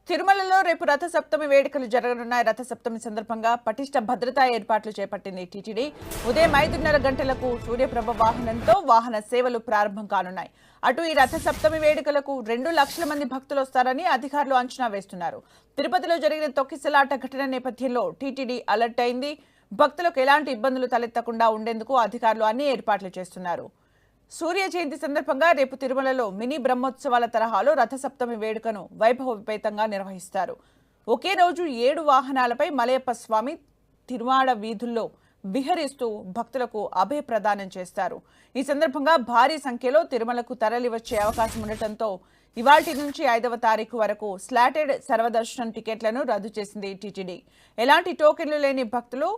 తిరుమలలో రేపు రథ సప్తమి వేడుకలు జరగనున్నాయి. రథ సప్తమి సందర్భంగా పటిష్ట భద్రతా ఏర్పాట్లు చేపట్టింది టీటీడీ. ఉదయం 5:30 గంటలకు సూర్యప్రభ వాహనంతో వాహన సేవలు ప్రారంభం కానున్నాయి. అటు ఈ రథ సప్తమి వేడుకలకు 2 లక్షల మంది భక్తులు వస్తారని అధికారులు అంచనా వేస్తున్నారు. తిరుపతిలో జరిగిన తొక్కిసలాట ఘటన నేపథ్యంలో టీటీడీ అలర్ట్ అయింది. భక్తులకు ఎలాంటి ఇబ్బందులు తలెత్తకుండా ఉండేందుకు అధికారులు అన్ని ఏర్పాట్లు చేస్తున్నారు. సూర్య జయంతి సందర్భంగా రేపు తిరుమలలో మినీ బ్రహ్మోత్సవాల తరహాలో రథసప్తమి వేడుకను వైభవోపేతంగా నిర్వహిస్తారు. ఒకే రోజు 7 వాహనాలపై మలయప్ప స్వామి తిరుమాడ వీధుల్లో విహరిస్తూ భక్తులకు అభయ ప్రదానం చేస్తారు. ఈ సందర్భంగా భారీ సంఖ్యలో తిరుమలకు తరలివచ్చే అవకాశం ఉండటంతో ఇవాల్టి నుంచి 5వ తారీఖు వరకు స్లాటెడ్ సర్వదర్శనం టికెట్లను రద్దు చేసింది టీటీడీ. ఎలాంటి టోకెన్లు లేని భక్తులు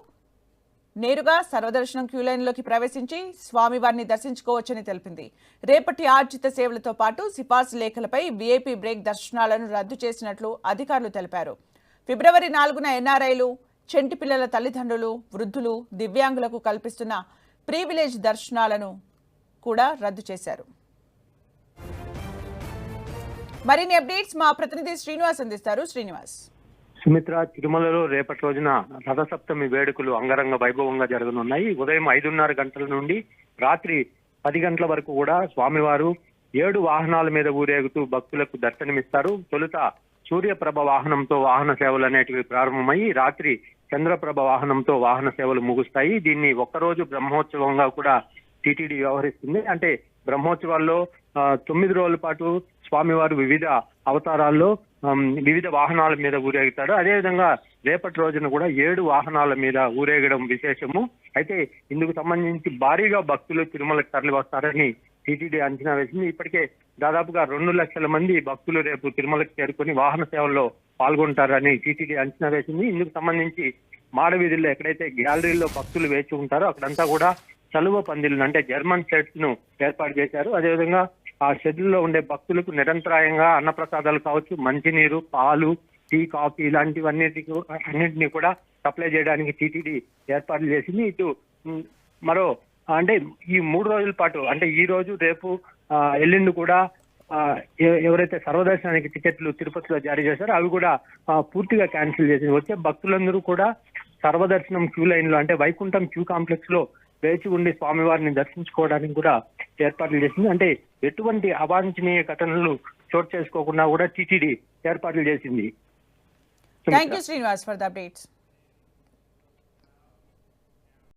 నేరుగా సర్వదర్శనం క్యూలైన్లోకి ప్రవేశించి స్వామివారిని దర్శించుకోవచ్చని తెలిపింది. రేపటి ఆర్జిత సేవలతో పాటు సిఫార్సు లేఖలపై వీఐపీ బ్రేక్ దర్శనాలను రద్దు చేసినట్లు అధికారులు తెలిపారు. ఫిబ్రవరి 4న ఎన్ఆర్ఐలు, చెంటి పిల్లల తల్లిదండ్రులు, వృద్ధులు, దివ్యాంగులకు కల్పిస్తున్న ప్రివిలేజ్ దర్శనాలను కూడా రద్దు చేశారు. మరిన్ని అప్డేట్స్ మా ప్రతినిధి శ్రీనివాస్ అందిస్తారు. శ్రీనివాస్. సుమిత్ర, తిరుమలలో రేపటి రోజున రథసప్తమి వేడుకలు అంగరంగ వైభవంగా జరగనున్నాయి. ఉదయం 5:30 గంటల నుండి రాత్రి 10 గంటల వరకు కూడా స్వామివారు 7 వాహనాల మీద ఊరేగుతూ భక్తులకు దర్శనమిస్తారు. తొలుత సూర్యప్రభ వాహనంతో వాహన సేవలు అనేటివి ప్రారంభమయ్యి రాత్రి చంద్రప్రభ వాహనంతో వాహన సేవలు ముగుస్తాయి. దీన్ని ఒక్కరోజు బ్రహ్మోత్సవంగా కూడా టీటీడీ వ్యవహరిస్తుంది. అంటే బ్రహ్మోత్సవాల్లో 9 రోజుల పాటు స్వామివారు వివిధ అవతారాల్లో వివిధ వాహనాల మీద ఊరేగుతాడు. అదేవిధంగా రేపటి రోజున కూడా 7 వాహనాల మీద ఊరేగడం విశేషము. అయితే ఇందుకు సంబంధించి భారీగా భక్తులు తిరుమలకు తరలి వస్తారని టీటీడీ అంచనా వేసింది. ఇప్పటికే దాదాపుగా 2 లక్షల మంది భక్తులు రేపు తిరుమలకు చేరుకుని వాహన సేవల్లో పాల్గొంటారని టీటీడీ అంచనా వేసింది. ఇందుకు సంబంధించి మాడవీధుల్లో ఎక్కడైతే గ్యాలరీల్లో భక్తులు వేచి ఉంటారో అక్కడంతా కూడా చలువ పందిళ్లను అంటే జర్మన్ షెడ్స్ ను ఏర్పాటు చేశారు. అదేవిధంగా ఆ షెడ్యూల్లో ఉండే భక్తులకు నిరంతరాయంగా అన్నప్రసాదాలు కావచ్చు, మంచినీరు, పాలు, టీ, కాఫీ అన్నింటినీ కూడా సప్లై చేయడానికి టీటీడీ ఏర్పాట్లు చేసింది. ఇటు మరో అంటే ఈ 3 రోజుల పాటు అంటే ఈ రోజు రేపు ఎల్లుండి కూడా ఎవరైతే సర్వదర్శనానికి టికెట్లు తిరుపతిలో జారీ చేశారో అవి కూడా పూర్తిగా క్యాన్సిల్ చేసింది. వచ్చే భక్తులందరూ కూడా సర్వదర్శనం క్యూ లైన్ లో అంటే వైకుంఠం క్యూ కాంప్లెక్స్ లో వేచి ఉండి స్వామివారిని దర్శించుకోవడానికి కూడా ఏర్పాట్లు చేసింది. అంటే ఎటువంటి అవాంఛనీయ ఘటనలు చోటు చేసుకోకుండా కూడా టీటీడీ ఏర్పాట్లు చేసింది. Thank you Srinivas for the updates.